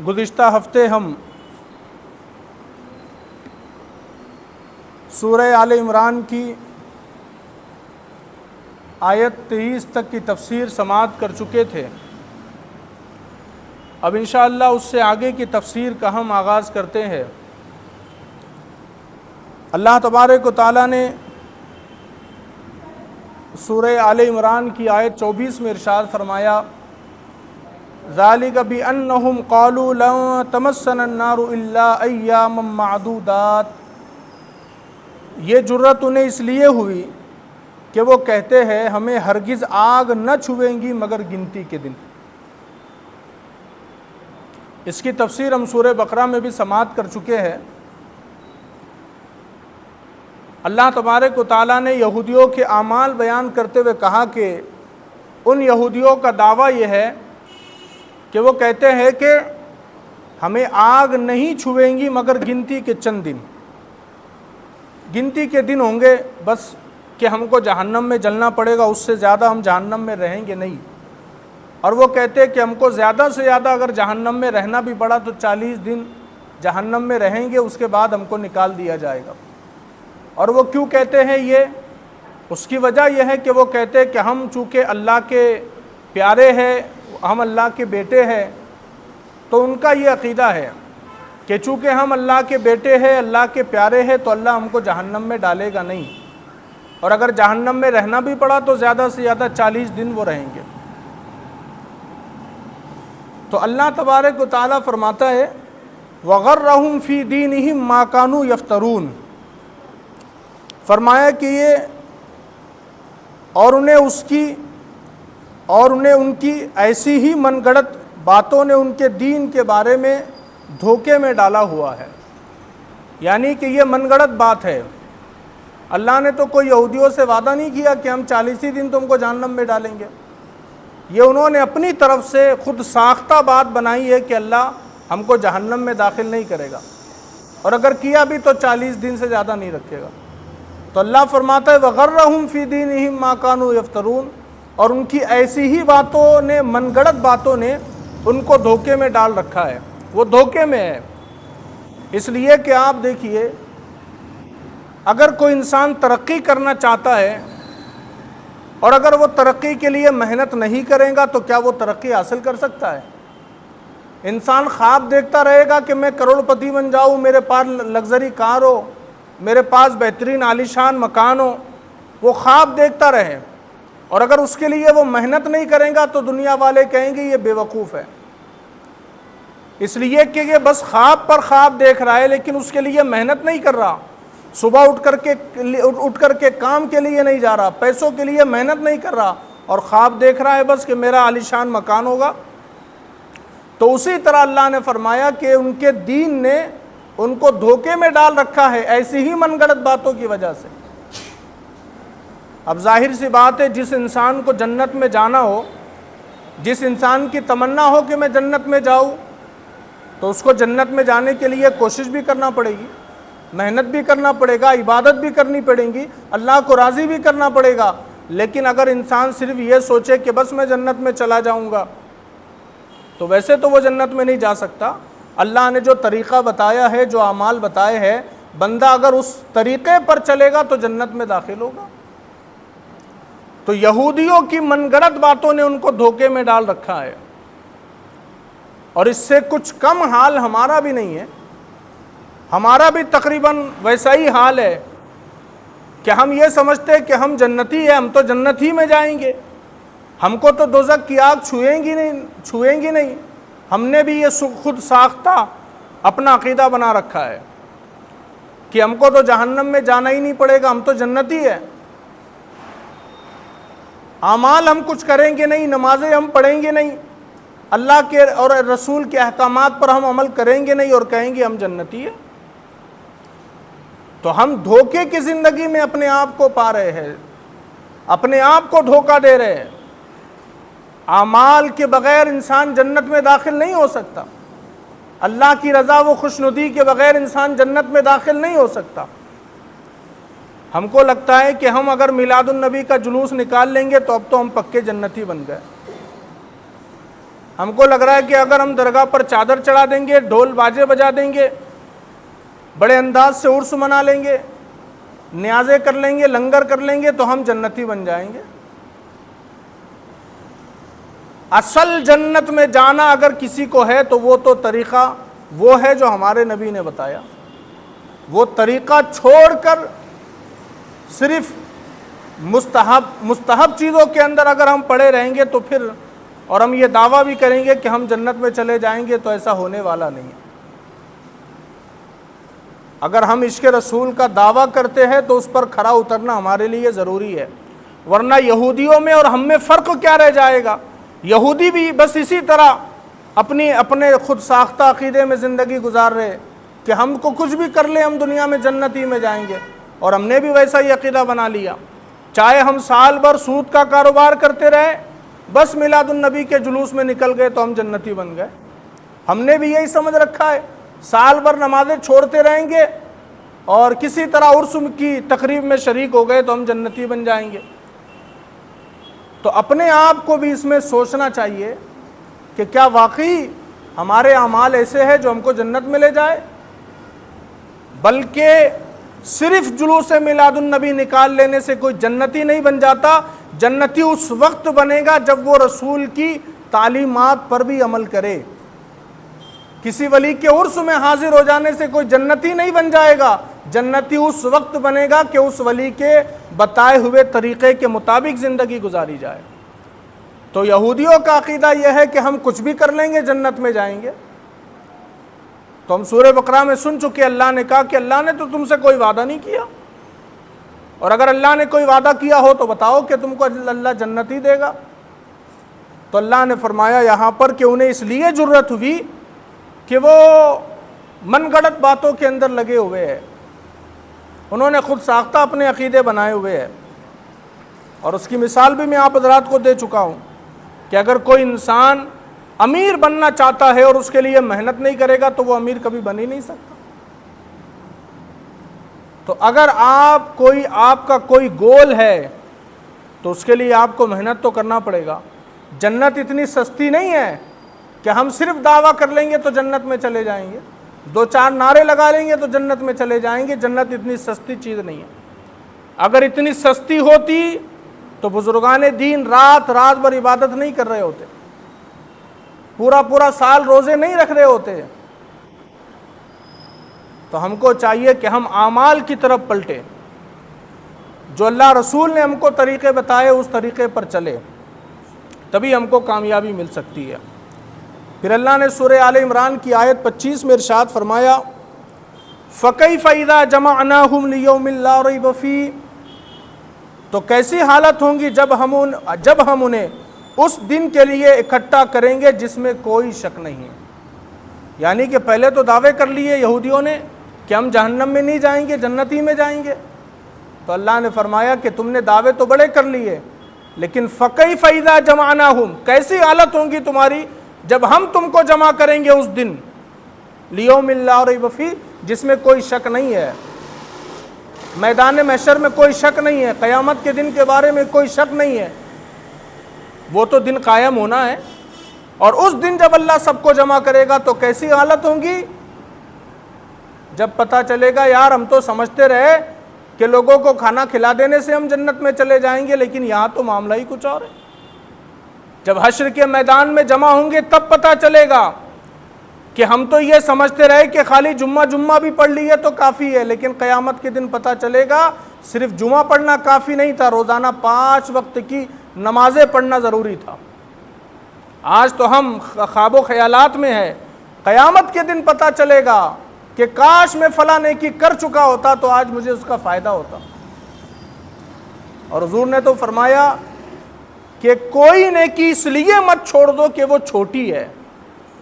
گزشتہ ہفتے ہم سورہ آل عمران کی آیت 23 تک کی تفسیر سماعت کر چکے تھے۔ اب انشاءاللہ اس سے آگے کی تفسیر کا ہم آغاز کرتے ہیں۔ اللہ تبارک و تعالیٰ نے سورہ آل عمران کی آیت 24 میں ارشاد فرمایا، ذَلِكَ بِأَنَّهُمْ قَالُوا لَن تَمَسَّنَا النَّارُ إِلَّا أَيَّامًا مَّعْدُودَاتٍ۔ یہ جرت انہیں اس لیے ہوئی کہ وہ کہتے ہیں ہمیں ہرگز آگ نہ چھوئیں گی مگر گنتی کے دن۔ اس کی تفسیر ہم سورہ بقرہ میں بھی سماعت کر چکے ہیں۔ اللہ تبارک و تعالیٰ نے یہودیوں کے اعمال بیان کرتے ہوئے کہا کہ ان یہودیوں کا دعویٰ یہ ہے کہ وہ کہتے ہیں کہ ہمیں آگ نہیں چھوئیں گی مگر گنتی کے چند دن، گنتی کے دن ہوں گے بس کہ ہم کو جہنم میں جلنا پڑے گا، اس سے زیادہ ہم جہنم میں رہیں گے نہیں۔ اور وہ کہتے ہیں کہ ہم کو زیادہ سے زیادہ اگر جہنم میں رہنا بھی پڑا تو 40 دن جہنم میں رہیں گے، اس کے بعد ہم کو نکال دیا جائے گا۔ اور وہ کیوں کہتے ہیں یہ؟ اس کی وجہ یہ ہے کہ وہ کہتے ہیں کہ ہم چونکہ اللہ کے پیارے ہیں، ہم اللہ کے بیٹے ہیں، تو ان کا یہ عقیدہ ہے کہ چونکہ ہم اللہ کے بیٹے ہیں، اللہ کے پیارے ہیں، تو اللہ ہم کو جہنم میں ڈالے گا نہیں، اور اگر جہنم میں رہنا بھی پڑا تو زیادہ سے زیادہ 40 دن وہ رہیں گے۔ تو اللہ تبارک و تعالیٰ فرماتا ہے وَغَرَّهُمْ فِي دِينِهِمْ مَا كَانُوا يَفْتَرُونَ، فرمایا کہ یہ اور انہیں ان کی ایسی ہی من گڑت باتوں نے ان کے دین کے بارے میں دھوکے میں ڈالا ہوا ہے۔ یعنی کہ یہ من گڑت بات ہے۔ اللہ نے تو کوئی یہودیوں سے وعدہ نہیں کیا کہ ہم 40 دن تم کو جہنم میں ڈالیں گے۔ یہ انہوں نے اپنی طرف سے خود ساختہ بات بنائی ہے کہ اللہ ہم کو جہنم میں داخل نہیں کرے گا، اور اگر کیا بھی تو 40 دن سے زیادہ نہیں رکھے گا۔ تو اللہ فرماتا ہے وَغَرَّهُمْ فِي دِينِهِمْ مَا كَانُوا يَفْتَرُونَ، اور ان کی ایسی ہی باتوں نے، من گڑت باتوں نے ان کو دھوکے میں ڈال رکھا ہے، وہ دھوکے میں ہے۔ اس لیے کہ آپ دیکھیے، اگر کوئی انسان ترقی کرنا چاہتا ہے اور اگر وہ ترقی کے لیے محنت نہیں کرے گا تو کیا وہ ترقی حاصل کر سکتا ہے؟ انسان خواب دیکھتا رہے گا کہ میں کروڑ پتی بن جاؤں، میرے پاس لگژری کار ہو، میرے پاس بہترین عالیشان مکان ہو، وہ خواب دیکھتا رہے، اور اگر اس کے لیے وہ محنت نہیں کرے گا تو دنیا والے کہیں گے یہ بے وقوف ہے، اس لیے کہ یہ بس خواب پر خواب دیکھ رہا ہے لیکن اس کے لیے محنت نہیں کر رہا، صبح اٹھ کر کے کام کے لیے نہیں جا رہا، پیسوں کے لیے محنت نہیں کر رہا، اور خواب دیکھ رہا ہے بس کہ میرا عالیشان مکان ہوگا۔ تو اسی طرح اللہ نے فرمایا کہ ان کے دین نے ان کو دھوکے میں ڈال رکھا ہے ایسی ہی من گڑت باتوں کی وجہ سے۔ اب ظاہر سی بات ہے، جس انسان کو جنت میں جانا ہو، جس انسان کی تمنا ہو کہ میں جنت میں جاؤں، تو اس کو جنت میں جانے کے لیے کوشش بھی کرنا پڑے گی، محنت بھی کرنا پڑے گا، عبادت بھی کرنی پڑے گی، اللہ کو راضی بھی کرنا پڑے گا۔ لیکن اگر انسان صرف یہ سوچے کہ بس میں جنت میں چلا جاؤں گا، تو ویسے تو وہ جنت میں نہیں جا سکتا۔ اللہ نے جو طریقہ بتایا ہے، جو اعمال بتائے ہیں، بندہ اگر اس طریقے پر چلے گا تو جنت میں داخل ہوگا۔ تو یہودیوں کی من گڑت باتوں نے ان کو دھوکے میں ڈال رکھا ہے، اور اس سے کچھ کم حال ہمارا بھی نہیں ہے۔ ہمارا بھی تقریباً ویسا ہی حال ہے کہ ہم یہ سمجھتے کہ ہم جنتی ہیں، ہم تو جنت ہی میں جائیں گے، ہم کو تو دوزخ کی آگ چھوئیں گی نہیں۔ ہم نے بھی یہ خود ساختہ اپنا عقیدہ بنا رکھا ہے کہ ہم کو تو جہنم میں جانا ہی نہیں پڑے گا، ہم تو جنتی ہیں۔ اعمال ہم کچھ کریں گے نہیں، نمازیں ہم پڑھیں گے نہیں، اللہ کے اور رسول کے احکامات پر ہم عمل کریں گے نہیں، اور کہیں گے ہم جنتی ہیں۔ تو ہم دھوکے کی زندگی میں اپنے آپ کو پا رہے ہیں، اپنے آپ کو دھوکہ دے رہے ہیں۔ اعمال کے بغیر انسان جنت میں داخل نہیں ہو سکتا، اللہ کی رضا و خوشنودی کے بغیر انسان جنت میں داخل نہیں ہو سکتا۔ ہم کو لگتا ہے کہ ہم اگر میلاد النبی کا جلوس نکال لیں گے تو اب تو ہم پکے جنتی بن گئے۔ ہم کو لگ رہا ہے کہ اگر ہم درگاہ پر چادر چڑھا دیں گے، ڈھول باجے بجا دیں گے، بڑے انداز سے عرس منا لیں گے، نیازیں کر لیں گے، لنگر کر لیں گے تو ہم جنتی بن جائیں گے۔ اصل جنت میں جانا اگر کسی کو ہے تو وہ تو طریقہ وہ ہے جو ہمارے نبی نے بتایا۔ وہ طریقہ چھوڑ کر صرف مستحب چیزوں کے اندر اگر ہم پڑے رہیں گے تو پھر، اور ہم یہ دعویٰ بھی کریں گے کہ ہم جنت میں چلے جائیں گے، تو ایسا ہونے والا نہیں ہے۔ اگر ہم عشق رسول کا دعویٰ کرتے ہیں تو اس پر کھرا اترنا ہمارے لیے ضروری ہے، ورنہ یہودیوں میں اور ہم میں فرق کیا رہ جائے گا؟ یہودی بھی بس اسی طرح اپنے خود ساختہ عقیدے میں زندگی گزار رہے کہ ہم کو کچھ بھی کر لیں ہم دنیا میں جنتی میں جائیں گے، اور ہم نے بھی ویسا ہی عقیدہ بنا لیا۔ چاہے ہم سال بھر سود کا کاروبار کرتے رہے، بس میلاد النبی کے جلوس میں نکل گئے تو ہم جنتی بن گئے۔ ہم نے بھی یہی سمجھ رکھا ہے، سال بھر نمازیں چھوڑتے رہیں گے اور کسی طرح عرس کی تقریب میں شریک ہو گئے تو ہم جنتی بن جائیں گے۔ تو اپنے آپ کو بھی اس میں سوچنا چاہیے کہ کیا واقعی ہمارے اعمال ایسے ہیں جو ہم کو جنت میں لے جائے؟ بلکہ صرف جلوس میلاد النبی نکال لینے سے کوئی جنتی نہیں بن جاتا۔ جنتی اس وقت بنے گا جب وہ رسول کی تعلیمات پر بھی عمل کرے۔ کسی ولی کے عرس میں حاضر ہو جانے سے کوئی جنتی نہیں بن جائے گا، جنتی اس وقت بنے گا کہ اس ولی کے بتائے ہوئے طریقے کے مطابق زندگی گزاری جائے۔ تو یہودیوں کا عقیدہ یہ ہے کہ ہم کچھ بھی کر لیں گے جنت میں جائیں گے۔ تو ہم سورہ بقرہ میں سن چکے، اللہ نے کہا کہ اللہ نے تو تم سے کوئی وعدہ نہیں کیا، اور اگر اللہ نے کوئی وعدہ کیا ہو تو بتاؤ کہ تم کو اللہ جنت ہی دے گا۔ تو اللہ نے فرمایا یہاں پر کہ انہیں اس لیے جرت ہوئی کہ وہ من گڑت باتوں کے اندر لگے ہوئے ہیں، انہوں نے خود ساختہ اپنے عقیدے بنائے ہوئے ہیں۔ اور اس کی مثال بھی میں آپ حضرات کو دے چکا ہوں کہ اگر کوئی انسان امیر بننا چاہتا ہے اور اس کے لیے محنت نہیں کرے گا تو وہ امیر کبھی بن ہی نہیں سکتا۔ تو اگر آپ کا کوئی گول ہے تو اس کے لیے آپ کو محنت تو کرنا پڑے گا۔ جنت اتنی سستی نہیں ہے کہ ہم صرف دعویٰ کر لیں گے تو جنت میں چلے جائیں گے، دو چار نعرے لگا لیں گے تو جنت میں چلے جائیں گے۔ جنت اتنی سستی چیز نہیں ہے۔ اگر اتنی سستی ہوتی تو بزرگان دین رات بھر عبادت نہیں کر رہے ہوتے، پورا سال روزے نہیں رکھ رہے ہوتے۔ تو ہم کو چاہیے کہ ہم اعمال کی طرف پلٹے، جو اللہ رسول نے ہم کو طریقے بتائے اس طریقے پر چلے، تبھی ہم کو کامیابی مل سکتی ہے۔ پھر اللہ نے سورہ آل عمران کی آیت 25 میں ارشاد فرمایا فَكَيْفَ إِذَا جَمَعْنَاهُمْ لِيَوْمٍ لَا رَيْبَ فِيهِ، تو کیسی حالت ہوں گی جب ہم انہیں اس دن کے لیے اکٹھا کریں گے جس میں کوئی شک نہیں ہے۔ یعنی کہ پہلے تو دعوے کر لیے یہودیوں نے کہ ہم جہنم میں نہیں جائیں گے، جنتی میں جائیں گے، تو اللہ نے فرمایا کہ تم نے دعوے تو بڑے کر لیے، لیکن فَكَيْفَ إِذَا جَمَعْنَاهُمْ، کیسی حالت ہوں گی تمہاری جب ہم تم کو جمع کریں گے اس دن، لِيَوْمٍ لَا رَيْبَ فِيهِ، جس میں کوئی شک نہیں ہے۔ میدان محشر میں کوئی شک نہیں ہے، قیامت کے دن کے بارے میں کوئی شک نہیں ہے، وہ تو دن قائم ہونا ہے۔ اور اس دن جب اللہ سب کو جمع کرے گا تو کیسی حالت ہوں گی؟ جب پتہ چلے گا یار ہم تو سمجھتے رہے کہ لوگوں کو کھانا کھلا دینے سے ہم جنت میں چلے جائیں گے، لیکن یہاں تو معاملہ ہی کچھ اور ہے۔ جب حشر کے میدان میں جمع ہوں گے تب پتہ چلے گا کہ ہم تو یہ سمجھتے رہے کہ خالی جمعہ بھی پڑھ لیے تو کافی ہے، لیکن قیامت کے دن پتہ چلے گا صرف جمعہ پڑھنا کافی نہیں تھا، روزانہ 5 وقت کی نمازیں پڑھنا ضروری تھا۔ آج تو ہم خواب و خیالات میں ہے، قیامت کے دن پتہ چلے گا کہ کاش میں فلاں نیکی کر چکا ہوتا تو آج مجھے اس کا فائدہ ہوتا۔ اور حضور نے تو فرمایا کہ کوئی نیکی اس لیے مت چھوڑ دو کہ وہ چھوٹی ہے،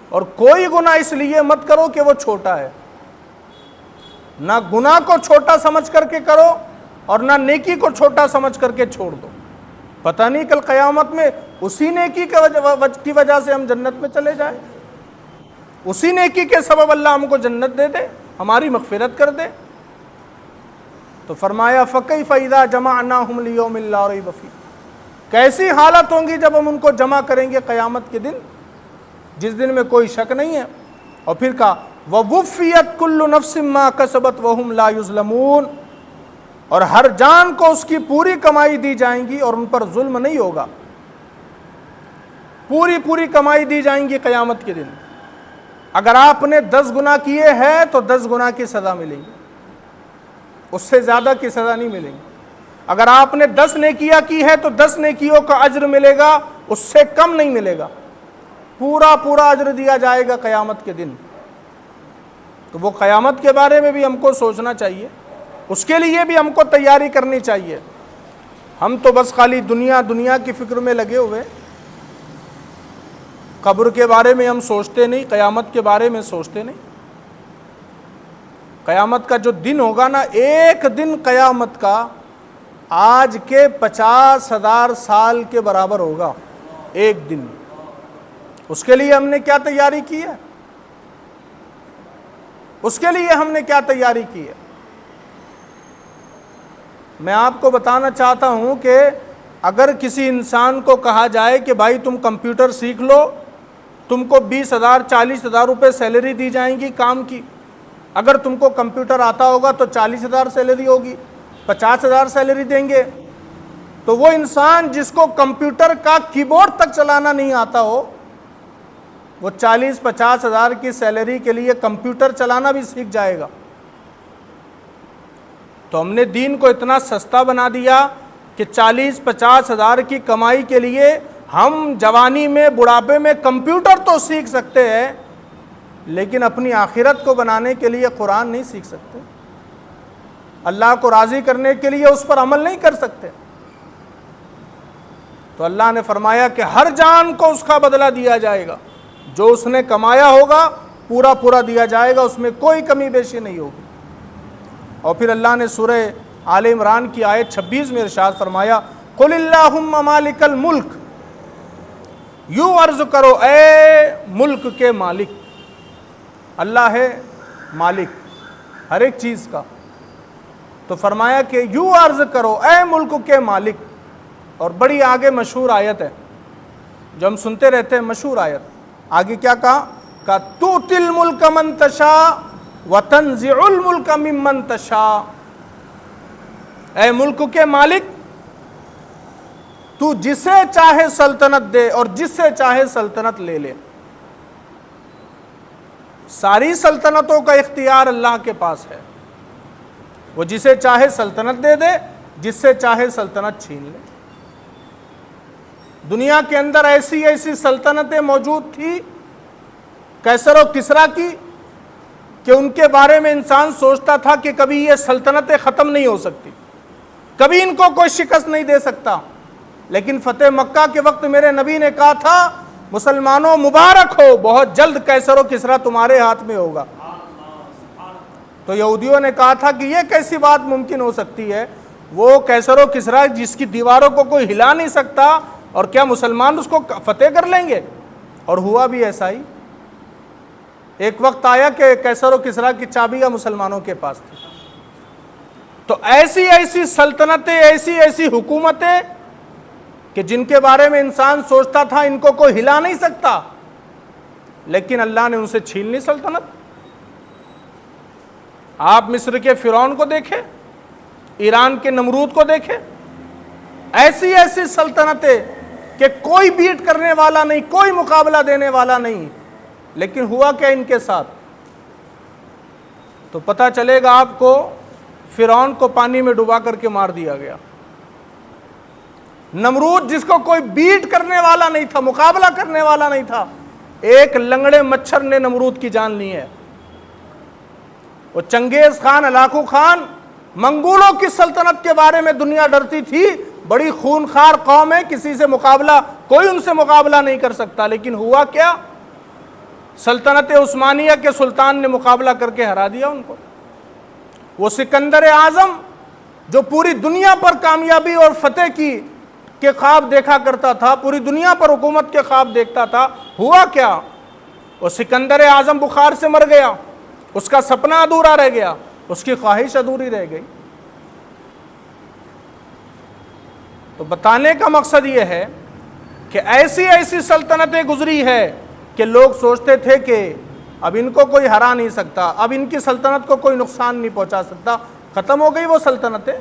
اور کوئی گناہ اس لیے مت کرو کہ وہ چھوٹا ہے۔ نہ گناہ کو چھوٹا سمجھ کر کے کرو اور نہ نیکی کو چھوٹا سمجھ کر کے چھوڑ دو، پتہ نہیں کل قیامت میں اسی نیکی کی وجہ سے ہم جنت میں چلے جائیں، اسی نیکی کے سبب اللہ ہم کو جنت دے دے، ہماری مغفرت کر دے۔ تو فرمایا فَكَيْفَ إِذَا جَمَعْنَاهُمْ لِيَوْمٍ لَا رَيْبَ فِيهِ، کیسی حالت ہوں گی جب ہم ان کو جمع کریں گے قیامت کے دن جس دن میں کوئی شک نہیں ہے۔ اور پھر کہا وَوُفِّيَتْ كُلُّ نَفْسٍ مَا كَسَبَتْ وَهُمْ لَا يُظْلَمُونَ، اور ہر جان کو اس کی پوری کمائی دی جائیں گی اور ان پر ظلم نہیں ہوگا، پوری کمائی دی جائیں گی قیامت کے دن۔ اگر آپ نے 10 گناہ کیے ہیں تو 10 گناہ کی سزا ملے گی، اس سے زیادہ کی سزا نہیں ملے گی۔ اگر آپ نے 10 نیکیاں کی ہے تو 10 نیکیوں کا اجر ملے گا، اس سے کم نہیں ملے گا، پورا اجر دیا جائے گا قیامت کے دن۔ تو وہ قیامت کے بارے میں بھی ہم کو سوچنا چاہیے، اس کے لیے بھی ہم کو تیاری کرنی چاہیے۔ ہم تو بس خالی دنیا کی فکر میں لگے ہوئے، قبر کے بارے میں ہم سوچتے نہیں، قیامت کے بارے میں سوچتے نہیں۔ قیامت کا جو دن ہوگا نا، ایک دن قیامت کا آج کے 50,000 سال کے برابر ہوگا، ایک دن۔ اس کے لیے ہم نے کیا تیاری کی ہے؟ اس کے لیے ہم نے کیا تیاری کی ہے؟ میں آپ کو بتانا چاہتا ہوں کہ اگر کسی انسان کو کہا جائے کہ بھائی تم کمپیوٹر سیکھ لو، تم کو 20,000 40,000 روپے سیلری دی جائیں گی کام کی، اگر تم کو کمپیوٹر آتا ہوگا تو 40,000 سیلری ہوگی، 50,000 سیلری دیں گے، تو وہ انسان جس کو کمپیوٹر کا کی بورڈ تک چلانا نہیں آتا ہو، وہ 40-50,000 کی سیلری کے لیے کمپیوٹر چلانا بھی سیکھ جائے گا۔ تو ہم نے دین کو اتنا سستا بنا دیا کہ 40-50,000 کی کمائی کے لیے ہم جوانی میں بڑھاپے میں کمپیوٹر تو سیکھ سکتے ہیں، لیکن اپنی آخرت کو بنانے کے لیے قرآن نہیں سیکھ سکتے، اللہ کو راضی کرنے کے لیے اس پر عمل نہیں کر سکتے۔ تو اللہ نے فرمایا کہ ہر جان کو اس کا بدلہ دیا جائے گا، جو اس نے کمایا ہوگا پورا دیا جائے گا، اس میں کوئی کمی بیشی نہیں ہوگی۔ اور پھر اللہ نے سورہ آل عمران کی آیت 26 میں ارشاد فرمایا قُلِ اللَّهُمَّ مَالِكَ الْمُلْكِ، یوں عرض کرو اے ملک کے مالک، اللہ ہے مالک ہر ایک چیز کا، تو فرمایا کہ یوں عرض کرو اے ملک کے مالک۔ اور بڑی آگے مشہور آیت ہے جو ہم سنتے رہتے ہیں، مشہور آیت، آگے کیا کہا تُؤْتِي الْمُلْكَ مَنْ تَشَاءُ وَتَنْزِعُ الْمُلْكَ مِمَّنْ تَشَاءُ، اے ملک کے مالک تو جسے چاہے سلطنت دے اور جس سے چاہے سلطنت لے لے، ساری سلطنتوں کا اختیار اللہ کے پاس ہے، وہ جسے چاہے سلطنت دے دے، جس سے چاہے سلطنت چھین لے۔ دنیا کے اندر ایسی سلطنتیں موجود تھی قیصر و کسریٰ کی کہ ان کے بارے میں انسان سوچتا تھا کہ کبھی یہ سلطنتیں ختم نہیں ہو سکتی، کبھی ان کو کوئی شکست نہیں دے سکتا، لیکن فتح مکہ کے وقت میرے نبی نے کہا تھا مسلمانوں مبارک ہو، بہت جلد قیصر و کسریٰ تمہارے ہاتھ میں ہوگا۔ تو یہودیوں نے کہا تھا کہ یہ کیسی بات ممکن ہو سکتی ہے، وہ قیصر و کسریٰ جس کی دیواروں کو کوئی ہلا نہیں سکتا، اور کیا مسلمان اس کو فتح کر لیں گے؟ اور ہوا بھی ایسا ہی۔ ایک وقت آیا کہ قیصر و کسریٰ کی چابیاں مسلمانوں کے پاس تھی۔ تو ایسی سلطنتیں، ایسی حکومتیں کہ جن کے بارے میں انسان سوچتا تھا ان کو کوئی ہلا نہیں سکتا، لیکن اللہ نے ان سے چھین لی سلطنت۔ آپ مصر کے فرعون کو دیکھیں، ایران کے نمرود کو دیکھیں، ایسی سلطنتیں کہ کوئی بیٹ کرنے والا نہیں، کوئی مقابلہ دینے والا نہیں، لیکن ہوا کیا ان کے ساتھ؟ تو پتہ چلے گا آپ کو، فرعون کو پانی میں ڈبا کر کے مار دیا گیا۔ نمرود جس کو کوئی بیٹ کرنے والا نہیں تھا، مقابلہ کرنے والا نہیں تھا، ایک لنگڑے مچھر نے نمرود کی جان لی ہے۔ وہ چنگیز خان، ہلاکو خان، منگولوں کی سلطنت کے بارے میں دنیا ڈرتی تھی، بڑی خونخوار قوم ہے، کسی سے مقابلہ، کوئی ان سے مقابلہ نہیں کر سکتا، لیکن ہوا کیا؟ سلطنت عثمانیہ کے سلطان نے مقابلہ کر کے ہرا دیا ان کو۔ وہ سکندر اعظم جو پوری دنیا پر کامیابی اور فتح کی کے خواب دیکھا کرتا تھا، پوری دنیا پر حکومت کے خواب دیکھتا تھا، ہوا کیا؟ وہ سکندر اعظم بخار سے مر گیا، اس کا سپنا ادھورا رہ گیا، اس کی خواہش ادھوری رہ گئی۔ تو بتانے کا مقصد یہ ہے کہ ایسی سلطنتیں گزری ہے کہ لوگ سوچتے تھے کہ اب ان کو کوئی ہرا نہیں سکتا، اب ان کی سلطنت کو کوئی نقصان نہیں پہنچا سکتا، ختم ہو گئی وہ سلطنتیں۔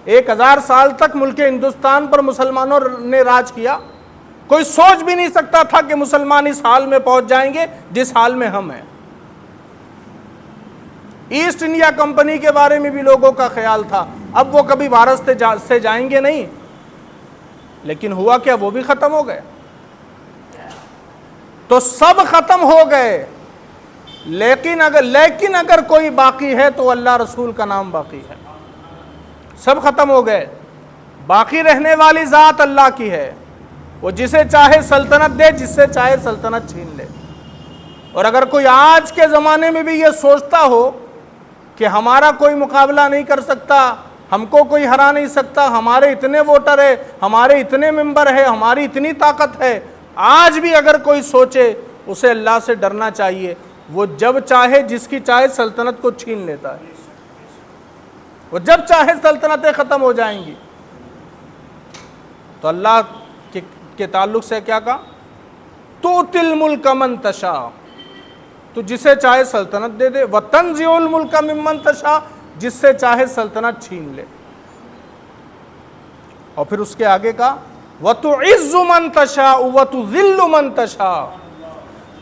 1000 سال تک ملک ہندوستان پر مسلمانوں نے راج کیا، کوئی سوچ بھی نہیں سکتا تھا کہ مسلمان اس حال میں پہنچ جائیں گے جس حال میں ہم ہیں۔ ایسٹ انڈیا کمپنی کے بارے میں بھی لوگوں کا خیال تھا اب وہ کبھی بھارت سے جائیں گے نہیں، لیکن ہوا کیا، وہ بھی ختم ہو گئے۔ تو سب ختم ہو گئے، لیکن اگر کوئی باقی ہے تو اللہ رسول کا نام باقی ہے۔ سب ختم ہو گئے، باقی رہنے والی ذات اللہ کی ہے، وہ جسے چاہے سلطنت دے، جس سے چاہے سلطنت چھین لے۔ اور اگر کوئی آج کے زمانے میں بھی یہ سوچتا ہو کہ ہمارا کوئی مقابلہ نہیں کر سکتا، ہم کو کوئی ہرا نہیں سکتا، ہمارے اتنے ووٹر ہیں، ہمارے اتنے ممبر ہیں، ہماری اتنی طاقت ہے، آج بھی اگر کوئی سوچے، اسے اللہ سے ڈرنا چاہیے۔ وہ جب چاہے جس کی چاہے سلطنت کو چھین لیتا ہے، وہ جب چاہے سلطنتیں ختم ہو جائیں گی۔ تو اللہ کے تعلق سے کیا کہا؟ تُؤْتِي الْمُلْكَ مَن تَشَاءُ، تو جسے چاہے سلطنت دے دے، وَتَنزِعُ الْمُلْكَ مِمَّن تَشَاءُ، جس سے چاہے سلطنت چھین لے۔ اور پھر اس کے آگے کا وَتُعِزُّ مَن تَشَاءُ وَتُذِلُّ مَن تَشَاءُ،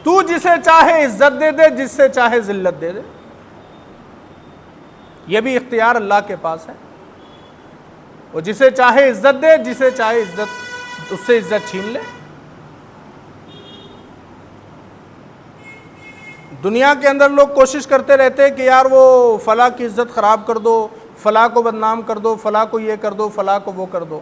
تو جسے چاہے عزت دے دے، جس سے چاہے ذلت دے دے۔ یہ بھی اختیار اللہ کے پاس ہے، وہ جسے چاہے عزت دے، جسے چاہے اس سے عزت چھین لے۔ دنیا کے اندر لوگ کوشش کرتے رہتے کہ یار وہ فلاں کی عزت خراب کر دو، فلاں کو بدنام کر دو، فلاں کو یہ کر دو، فلاں کو وہ کر دو۔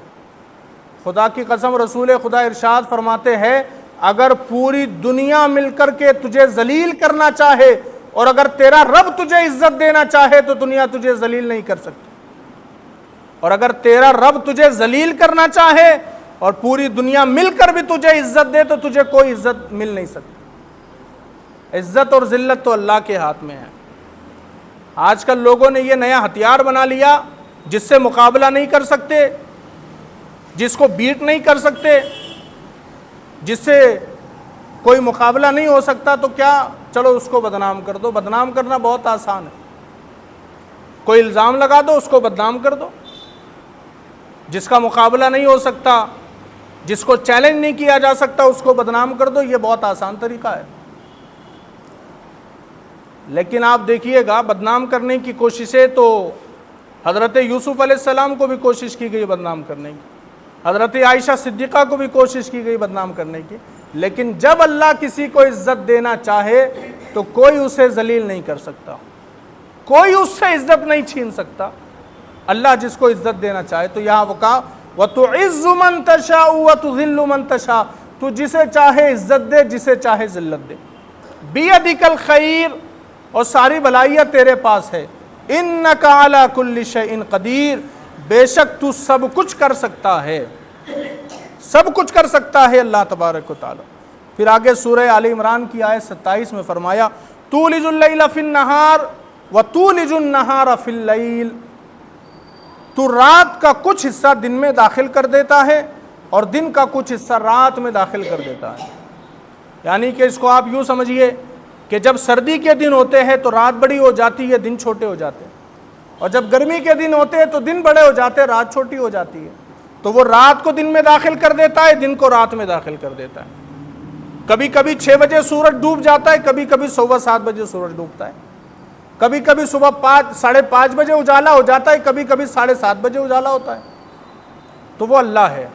خدا کی قسم، رسول خدا ارشاد فرماتے ہیں اگر پوری دنیا مل کر کے تجھے ذلیل کرنا چاہے اور اگر تیرا رب تجھے عزت دینا چاہے تو دنیا تجھے ذلیل نہیں کر سکتی، اور اگر تیرا رب تجھے ذلیل کرنا چاہے اور پوری دنیا مل کر بھی تجھے عزت دے تو تجھے کوئی عزت مل نہیں سکتی۔ عزت اور ذلت تو اللہ کے ہاتھ میں ہے۔ آج کل لوگوں نے یہ نیا ہتھیار بنا لیا جس سے مقابلہ نہیں کر سکتے، جس کو بیٹ نہیں کر سکتے، جس سے کوئی مقابلہ نہیں ہو سکتا، تو کیا چلو اس کو بدنام کر دو۔ بدنام کرنا بہت آسان ہے، کوئی الزام لگا دو، اس کو بدنام کر دو۔ جس کا مقابلہ نہیں ہو سکتا، جس کو چیلنج نہیں کیا جا سکتا، اس کو بدنام کر دو۔ یہ بہت آسان طریقہ ہے، لیکن آپ دیکھیے گا بدنام کرنے کی کوششیں تو حضرت یوسف علیہ السلام کو بھی کوشش کی گئی بدنام کرنے کی، حضرت عائشہ صدیقہ کو بھی کوشش کی گئی بدنام کرنے کی، لیکن جب اللہ کسی کو عزت دینا چاہے تو کوئی اسے ذلیل نہیں کر سکتا، کوئی اس سے عزت نہیں چھین سکتا۔ اللہ جس کو عزت دینا چاہے، تو یہاں وہ کہا وَتُعِزُّ مَن تَشَاءُ وَتُذِلُّ مَن تَشَاءُ، تو جسے چاہے عزت دے، جسے چاہے ذلت دے۔ بِيَدِكَ الْخَيْرُ، اور ساری بھلائیاں تیرے پاس ہے۔ اِنَّكَ عَلَى كُلِّ شَيْءٍ قَدِيرٌ، بے شک تو سب کچھ کر سکتا ہے، سب کچھ کر سکتا ہے اللہ تبارک و تعالی۔ پھر آگے سورہ آل عمران کی آیت 27 میں فرمایا تُولِجُ اللَّيْلَ فِي النَّهَارِ وَتُولِجُ النَّهَارَ فِي اللَّيْلِ، تو رات کا کچھ حصہ دن میں داخل کر دیتا ہے اور دن کا کچھ حصہ رات میں داخل کر دیتا ہے۔ یعنی کہ اس کو آپ یوں سمجھیے کہ جب سردی کے دن ہوتے ہیں تو رات بڑی ہو جاتی ہے، دن چھوٹے ہو جاتے ہیں، اور جب گرمی کے دن ہوتے ہیں تو دن بڑے ہو جاتے ہیں، رات چھوٹی ہو جاتی ہے۔ تو وہ رات کو دن میں داخل کر دیتا ہے، دن کو رات میں داخل کر دیتا ہے۔ کبھی کبھی 6 بجے سورج ڈوب جاتا ہے، کبھی کبھی 7:15 بجے سورج ڈوبتا ہے، کبھی کبھی صبح 5:30 بجے اجالا ہو جاتا ہے، کبھی کبھی 7:30 بجے اجالا ہوتا ہے۔ تو وہ اللہ ہے،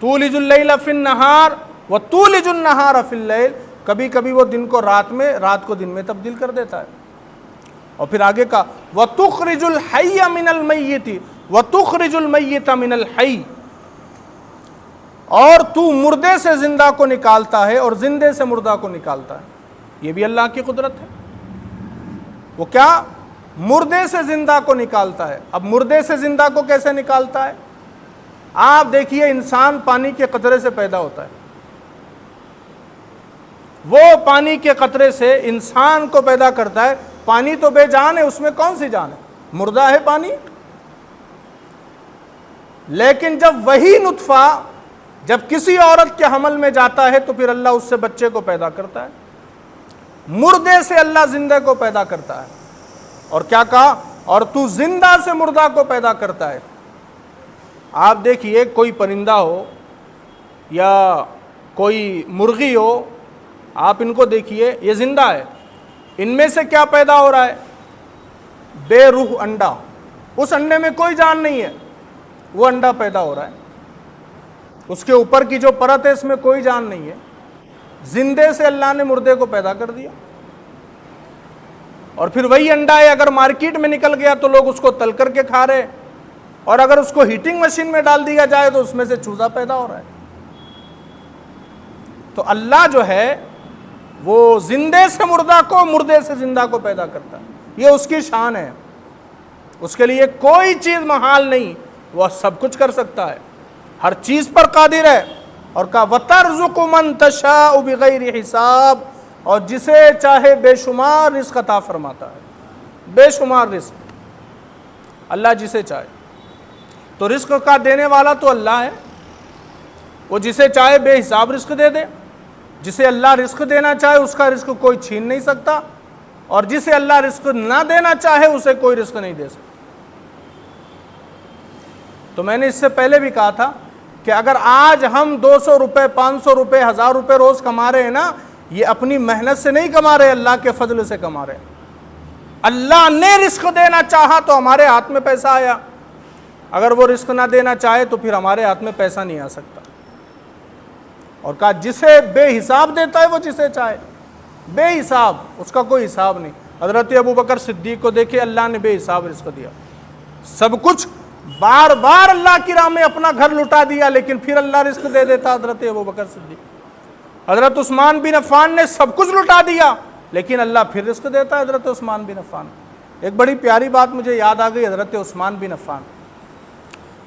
تولج اللیل فی النہار وتولج النہار فی اللیل، کبھی کبھی وہ دن کو رات میں، رات کو دن میں تبدیل کر دیتا ہے۔ اور پھر آگے کا وَتُخْرِجُ الْحَيَّ مِنَ الْمَيِّتِ وَتُخْرِجُ الْمَيِّتَ مِنَ الْحَيِّ، اور تو مردے سے زندہ کو نکالتا ہے اور زندے سے مردہ کو نکالتا ہے۔ یہ بھی اللہ کی قدرت ہے۔ وہ کیا؟ مردے سے زندہ کو نکالتا ہے۔ اب مردے سے زندہ کو کیسے نکالتا ہے؟ آپ دیکھیے، انسان پانی کے قطرے سے پیدا ہوتا ہے، وہ پانی کے قطرے سے انسان کو پیدا کرتا ہے۔ پانی تو بے جان ہے، اس میں کون سی جان ہے؟ مردہ ہے پانی۔ لیکن جب وہی نطفہ جب کسی عورت کے حمل میں جاتا ہے تو پھر اللہ اس سے بچے کو پیدا کرتا ہے، مردے سے اللہ زندہ کو پیدا کرتا ہے، اور کیا کہا، اور تو زندہ سے مردہ کو پیدا کرتا ہے۔ آپ دیکھیے کوئی پرندہ ہو یا کوئی مرغی ہو، آپ ان کو دیکھیے، یہ زندہ ہے، ان میں سے کیا پیدا ہو رہا ہے؟ بے روح انڈا، اس انڈے میں کوئی جان نہیں ہے، وہ انڈا پیدا ہو رہا ہے، اس کے اوپر کی جو پرت ہے اس میں کوئی جان نہیں ہے، زندے سے اللہ نے مردے کو پیدا کر دیا۔ اور پھر وہی انڈا ہے اگر مارکیٹ میں نکل گیا تو لوگ اس کو تل کر کے کھا رہے، اور اگر اس کو ہیٹنگ مشین میں ڈال دیا جائے تو اس میں سے چوزا پیدا ہو رہا ہے۔ تو اللہ جو ہے وہ زندے سے مردہ کو، مردے سے زندہ کو پیدا کرتا ہے، یہ اس کی شان ہے، اس کے لیے کوئی چیز محال نہیں، وہ سب کچھ کر سکتا ہے، ہر چیز پر قادر ہے۔ اور کہا وَتَرْزُقُ مَن تَشَاءُ بِغَيْرِ حساب، اور جسے چاہے بے شمار رزق عطا فرماتا ہے، بے شمار رزق اللہ جسے چاہے۔ تو رزق کا دینے والا تو اللہ ہے، وہ جسے چاہے بے حساب رزق دے دے، جسے اللہ رزق دینا چاہے اس کا رزق کوئی چھین نہیں سکتا، اور جسے اللہ رزق نہ دینا چاہے اسے کوئی رزق نہیں دے سکتا۔ تو میں نے اس سے پہلے بھی کہا تھا کہ اگر آج ہم 200 روپے، 500 روپے، 1000 روپے روز کما رہے ہیں نا، یہ اپنی محنت سے نہیں کما رہے، اللہ کے فضل سے کما رہے ہیں۔ اللہ نے رزق دینا چاہا تو ہمارے ہاتھ میں پیسہ آیا، اگر وہ رزق نہ دینا چاہے تو پھر ہمارے ہاتھ میں پیسہ نہیں آ سکتا۔ اور کہا جسے بے حساب دیتا ہے وہ جسے چاہے، بے حساب، اس کا کوئی حساب نہیں۔ حضرت ابوبکر صدیق کو دیکھے، اللہ نے بے حساب رزق دیا، سب کچھ بار بار اللہ کی راہ میں اپنا گھر لٹا دیا، لیکن پھر اللہ رزق دے دیتا حضرت ابوبکر صدیق۔ حضرت عثمان بن عفان نے سب کچھ لٹا دیا، لیکن اللہ پھر رزق دیتا ہے حضرت عثمان بن عفان۔ ایک بڑی پیاری بات مجھے یاد آ گئی، حضرت عثمان بن عفان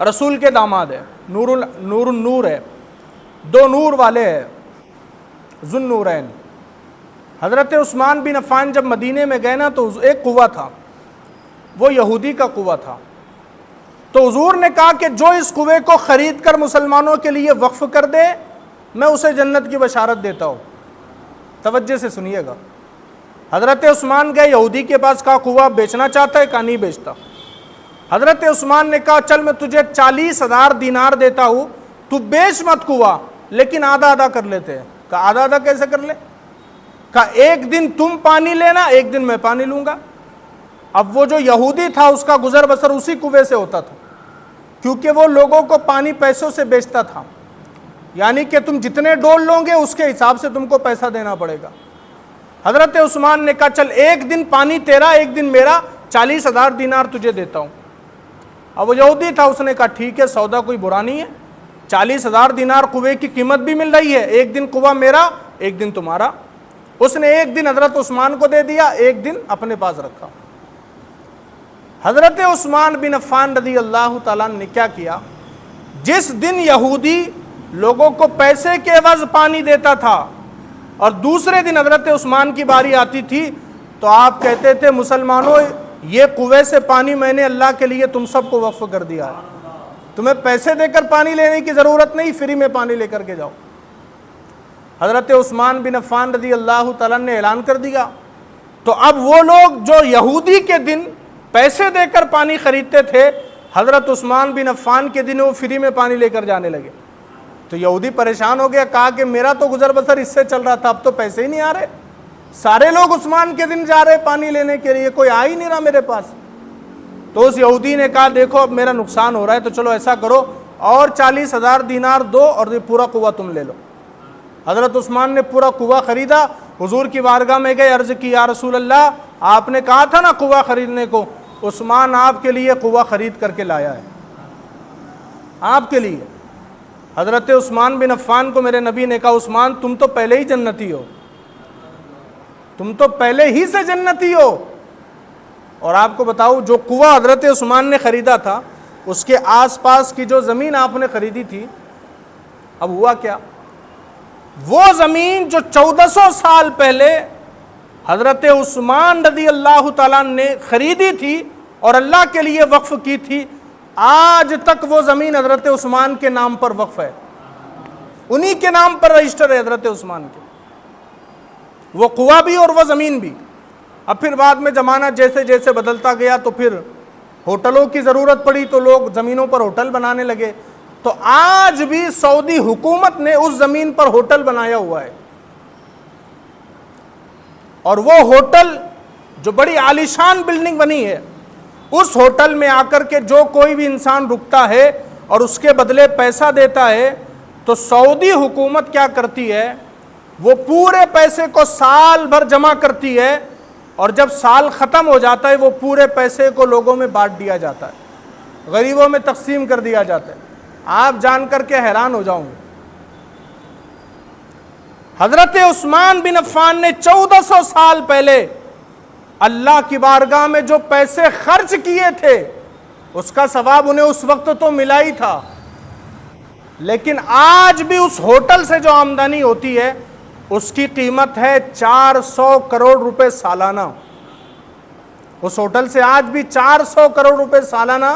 رسول کے داماد ہے، نور النور ہے، دو نور والے ہیں، ذو النورین۔ حضرت عثمان بن عفان جب مدینے میں گئے نا تو ایک کنواں تھا، وہ یہودی کا کنواں تھا، تو حضور نے کہا کہ جو اس کنویں کو خرید کر مسلمانوں کے لیے وقف کر دے میں اسے جنت کی بشارت دیتا ہوں۔ توجہ سے سنیے گا، حضرت عثمان گئے یہودی کے پاس، کہا کنواں بیچنا چاہتا ہے؟ کہا نہیں بیچتا۔ حضرت عثمان نے کہا چل میں تجھے 40,000 دینار دیتا ہوں، تو بیچ مت کنواں، لیکن آدھا آدھا کر لیتے ہیں۔ کہا آدھا آدھا کیسے کر لے؟ کہا ایک دن تم پانی لینا، ایک دن میں پانی لوں گا۔ اب وہ جو یہودی تھا اس کا گزر بسر اسی کنویں سے ہوتا تھا، کیونکہ وہ لوگوں کو پانی پیسوں سے بیچتا تھا، یعنی کہ تم جتنے ڈول لو گے اس کے حساب سے تم کو پیسہ دینا پڑے گا۔ حضرت عثمان نے کہا چل ایک دن پانی تیرا، ایک دن میرا، 40,000 دینار تجھے دیتا ہوں۔ اب وہ یہودی تھا، اس نے کہا ٹھیک ہے، سودا کوئی برا نہیں ہے، 40,000 دینار کنویں کی قیمت بھی مل رہی ہے، ایک دن کنواں میرا، ایک دن تمہارا۔ اس نے ایک دن حضرت عثمان کو دے دیا، ایک دن اپنے پاس رکھا۔ حضرت عثمان بن عفان رضی اللہ تعالیٰ نے کیا کیا، جس دن یہودی لوگوں کو پیسے کے عوض پانی دیتا تھا اور دوسرے دن حضرت عثمان کی باری آتی تھی تو آپ کہتے تھے مسلمانوں یہ کنویں سے پانی میں نے اللہ کے لیے تم سب کو وقف کر دیا ہے، تمہیں پیسے دے کر پانی لینے کی ضرورت نہیں، فری میں پانی لے کر کے جاؤ۔ حضرت عثمان بن عفان رضی اللہ تعالیٰ نے اعلان کر دیا، تو اب وہ لوگ جو یہودی کے دن پیسے دے کر پانی خریدتے تھے، حضرت عثمان بن عفان کے دن وہ فری میں پانی لے کر جانے لگے۔ تو یہودی پریشان ہو گیا، کہا کہ میرا تو گزر بسر اس سے چل رہا تھا، اب تو پیسے ہی نہیں آ رہے، سارے لوگ عثمان کے دن جا رہے پانی لینے کے لیے، کوئی آ ہی نہیں رہا میرے پاس۔ تو اس یہودی نے کہا دیکھو اب میرا نقصان ہو رہا ہے، تو چلو ایسا کرو اور 40,000 دینار دو اور یہ پورا کنواں تم لے لو۔ حضرت عثمان نے پورا کنواں خریدا، حضور کی بارگاہ میں گئے، عرض کی یا رسول اللہ آپ نے کہا تھا نا کنواں خریدنے کو، عثمان آپ کے لیے کنواں خرید کر کے لایا ہے، آپ کے لیے۔ حضرت عثمان بن عفان کو میرے نبی نے کہا عثمان تم تو پہلے ہی جنتی ہو، تم تو پہلے ہی سے جنتی ہو۔ اور آپ کو بتاؤ جو کنواں حضرت عثمان نے خریدا تھا اس کے آس پاس کی جو زمین آپ نے خریدی تھی، اب ہوا کیا، وہ زمین جو 1400 سال پہلے حضرت عثمان رضی اللہ تعالیٰ نے خریدی تھی اور اللہ کے لیے وقف کی تھی، آج تک وہ زمین حضرت عثمان کے نام پر وقف ہے۔ انہی کے نام پر رجسٹر ہے حضرت عثمان کے، وہ کنواں بھی اور وہ زمین بھی۔ اب پھر بعد میں زمانہ جیسے جیسے بدلتا گیا تو پھر ہوٹلوں کی ضرورت پڑی تو لوگ زمینوں پر ہوٹل بنانے لگے، تو آج بھی سعودی حکومت نے اس زمین پر ہوٹل بنایا ہوا ہے، اور وہ ہوٹل جو بڑی عالیشان بلڈنگ بنی ہے، اس ہوٹل میں آ کر کے جو کوئی بھی انسان رکتا ہے اور اس کے بدلے پیسہ دیتا ہے، تو سعودی حکومت کیا کرتی ہے، وہ پورے پیسے کو سال بھر جمع کرتی ہے، اور جب سال ختم ہو جاتا ہے وہ پورے پیسے کو لوگوں میں بانٹ دیا جاتا ہے، غریبوں میں تقسیم کر دیا جاتا ہے۔ آپ جان کر کے حیران ہو جاؤں گے، حضرت عثمان بن عفان نے 1400 سال پہلے اللہ کی بارگاہ میں جو پیسے خرچ کیے تھے اس کا ثواب انہیں اس وقت تو ملا ہی تھا، لیکن آج بھی اس ہوٹل سے جو آمدنی ہوتی ہے اس کی قیمت ہے 400 کروڑ روپے سالانہ۔ اس ہوٹل سے آج بھی 400 کروڑ روپے سالانہ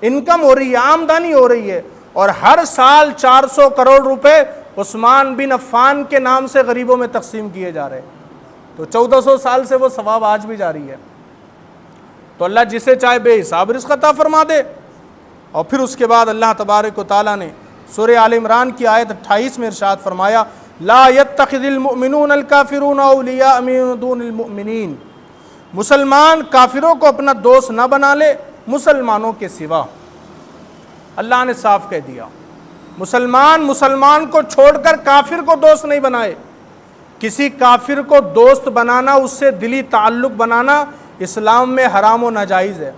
انکم ہو رہی ہے، آمدنی ہو رہی ہے، اور ہر سال 400 کروڑ روپے عثمان بن عفان کے نام سے غریبوں میں تقسیم کیے جا رہے ہیں۔ تو 1400 سال سے وہ ثواب آج بھی جاری ہے۔ تو اللہ جسے چاہے بے حساب رزق عطا فرما دے۔ اور پھر اس کے بعد اللہ تبارک و تعالیٰ نے سورہ آل عمران کی آیت 28 میں ارشاد فرمایا، لا يتخذ المؤمنون الکافرون اولیاء من دون المؤمنین، مسلمان کافروں کو اپنا دوست نہ بنا لے مسلمانوں کے سوا۔ اللہ نے صاف کہہ دیا، مسلمان کو چھوڑ کر کافر کو دوست نہیں بنائے۔ کسی کافر کو دوست بنانا، اس سے دلی تعلق بنانا اسلام میں حرام و ناجائز ہے۔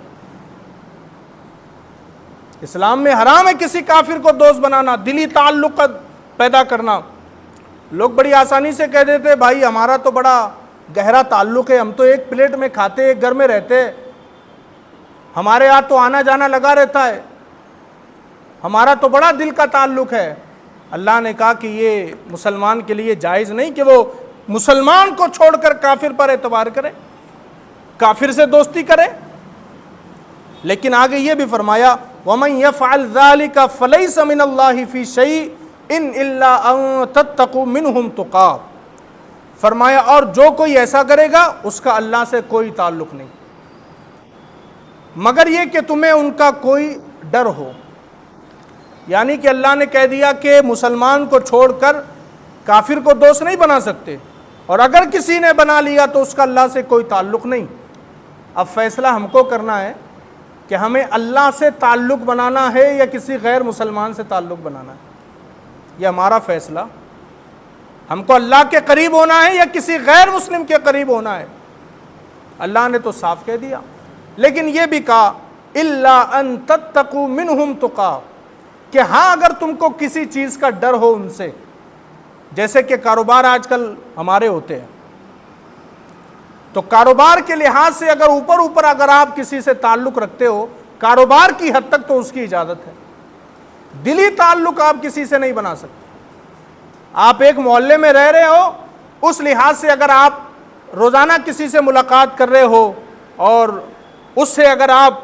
اسلام میں حرام ہے کسی کافر کو دوست بنانا، دلی تعلق پیدا کرنا۔ لوگ بڑی آسانی سے کہہ دیتے بھائی ہمارا تو بڑا گہرا تعلق ہے، ہم تو ایک پلیٹ میں کھاتے، ایک گھر میں رہتے، ہمارے یہاں تو آنا جانا لگا رہتا ہے، ہمارا تو بڑا دل کا تعلق ہے۔ اللہ نے کہا کہ یہ مسلمان کے لیے جائز نہیں کہ وہ مسلمان کو چھوڑ کر کافر پر اعتبار کرے، کافر سے دوستی کرے۔ لیکن آگے یہ بھی فرمایا، وَمَنْ يَفْعَلْ ذَلِكَ فَلَيْسَ مِنَ اللَّهِ فِي شَيْءٍ إِلَّا أَن تَتَّقُوا مِنْهُمْ تُقَاةً، فرمایا اور جو کوئی ایسا کرے گا اس کا اللہ سے کوئی تعلق نہیں، مگر یہ کہ تمہیں ان کا کوئی ڈر ہو۔ یعنی کہ اللہ نے کہہ دیا کہ مسلمان کو چھوڑ کر کافر کو دوست نہیں بنا سکتے، اور اگر کسی نے بنا لیا تو اس کا اللہ سے کوئی تعلق نہیں۔ اب فیصلہ ہم کو کرنا ہے کہ ہمیں اللہ سے تعلق بنانا ہے یا کسی غیر مسلمان سے تعلق بنانا ہے، یہ ہمارا فیصلہ۔ ہم کو اللہ کے قریب ہونا ہے یا کسی غیر مسلم کے قریب ہونا ہے، اللہ نے تو صاف کہہ دیا۔ لیکن یہ بھی کہا الا ان تتقوا منہم تقا، کہ ہاں اگر تم کو کسی چیز کا ڈر ہو ان سے، جیسے کہ کاروبار آج کل ہمارے ہوتے ہیں، تو کاروبار کے لحاظ سے اگر اوپر اگر آپ کسی سے تعلق رکھتے ہو کاروبار کی حد تک تو اس کی اجازت ہے، دلی تعلق آپ کسی سے نہیں بنا سکتے۔ آپ ایک محلے میں رہ رہے ہو، اس لحاظ سے اگر آپ روزانہ کسی سے ملاقات کر رہے ہو اور اس سے اگر آپ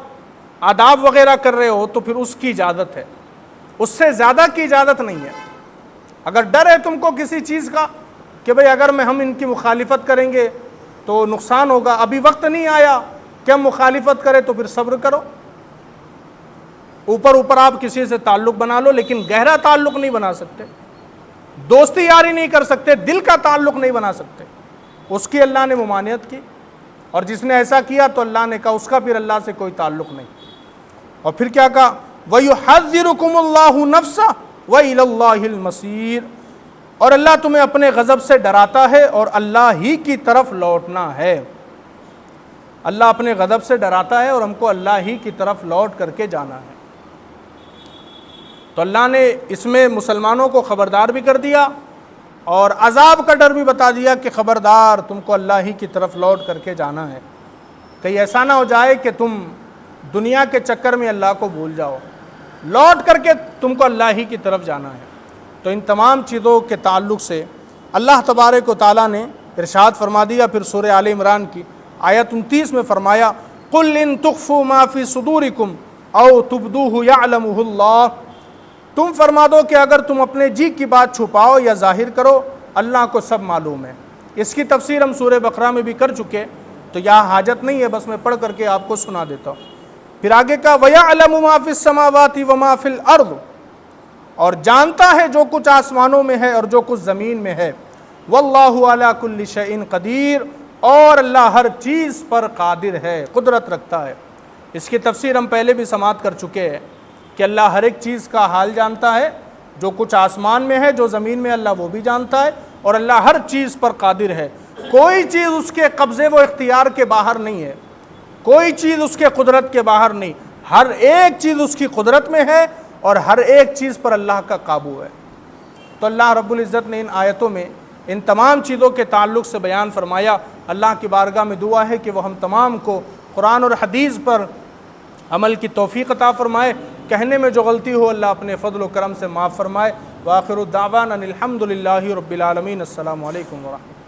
آداب وغیرہ کر رہے ہو تو پھر اس کی اجازت ہے، اس سے زیادہ کی اجازت نہیں ہے۔ اگر ڈر ہے تم کو کسی چیز کا کہ بھئی اگر ہم ان کی مخالفت کریں گے تو نقصان ہوگا، ابھی وقت نہیں آیا کہ ہم مخالفت کریں، تو پھر صبر کرو۔ اوپر آپ کسی سے تعلق بنا لو لیکن گہرا تعلق نہیں بنا سکتے، دوستی یاری نہیں کر سکتے، دل کا تعلق نہیں بنا سکتے، اس کی اللہ نے ممانعت کی۔ اور جس نے ایسا کیا تو اللہ نے کہا اس کا پھر اللہ سے کوئی تعلق نہیں۔ اور پھر کیا کہا، وَيُحَذِّرُكُمُ اللَّهُ نَفْسَهُ وَإِلَى اللَّهِ الْمَصِيرُ، اور اللہ تمہیں اپنے غضب سے ڈراتا ہے اور اللہ ہی کی طرف لوٹنا ہے۔ اللہ اپنے غضب سے ڈراتا ہے اور ہم کو اللہ ہی کی طرف لوٹ کر کے جانا ہے۔ تو اللہ نے اس میں مسلمانوں کو خبردار بھی کر دیا اور عذاب کا ڈر بھی بتا دیا کہ خبردار تم کو اللہ ہی کی طرف لوٹ کر کے جانا ہے، کہیں ایسا نہ ہو جائے کہ تم دنیا کے چکر میں اللہ کو بھول جاؤ، لوٹ کر کے تم کو اللہ ہی کی طرف جانا ہے۔ تو ان تمام چیزوں کے تعلق سے اللہ تبارک و تعالیٰ نے ارشاد فرما دیا۔ پھر سورہ آل عمران کی آیت 29 میں فرمایا، قُلْ إِن تُخْفُوا مَا فِي صُدُورِكُمْ أَوْ تُبْدُوهُ يَعْلَمُهُ اللَّهُ، تم فرما دو کہ اگر تم اپنے جی کی بات چھپاؤ یا ظاہر کرو اللہ کو سب معلوم ہے۔ اس کی تفسیر ہم سورہ بقرہ میں بھی کر چکے، تو یہاں حاجت نہیں ہے، بس میں پڑھ کر کے آپ کو سنا دیتا ہوں۔ پھر آگے کا وَيَعْلَمُ مَا فِي السَّمَاوَاتِ وَمَا فِي الْأَرْضِ، اور جانتا ہے جو کچھ آسمانوں میں ہے اور جو کچھ زمین میں ہے۔ وَاللَّهُ عَلَى كُلِّ شَيْءٍ قدیر، اور اللہ ہر چیز پر قادر ہے، قدرت رکھتا ہے۔ اس کی تفسیر ہم پہلے بھی سماعت کر چکے ہیں کہ اللہ ہر ایک چیز کا حال جانتا ہے، جو کچھ آسمان میں ہے جو زمین میں اللہ وہ بھی جانتا ہے، اور اللہ ہر چیز پر قادر ہے۔ کوئی چیز اس کے قبضے و اختیار کے باہر نہیں ہے، کوئی چیز اس کے قدرت کے باہر نہیں، ہر ایک چیز اس کی قدرت میں ہے اور ہر ایک چیز پر اللہ کا قابو ہے۔ تو اللہ رب العزت نے ان آیتوں میں ان تمام چیزوں کے تعلق سے بیان فرمایا۔ اللہ کی بارگاہ میں دعا ہے کہ وہ ہم تمام کو قرآن اور حدیث پر عمل کی توفیق عطا فرمائے۔ کہنے میں جو غلطی ہو اللہ اپنے فضل و کرم سے معاف فرمائے۔ وآخر الدعوانا الحمد للہ رب العالمین۔ السلام علیکم ورحمۃ اللہ۔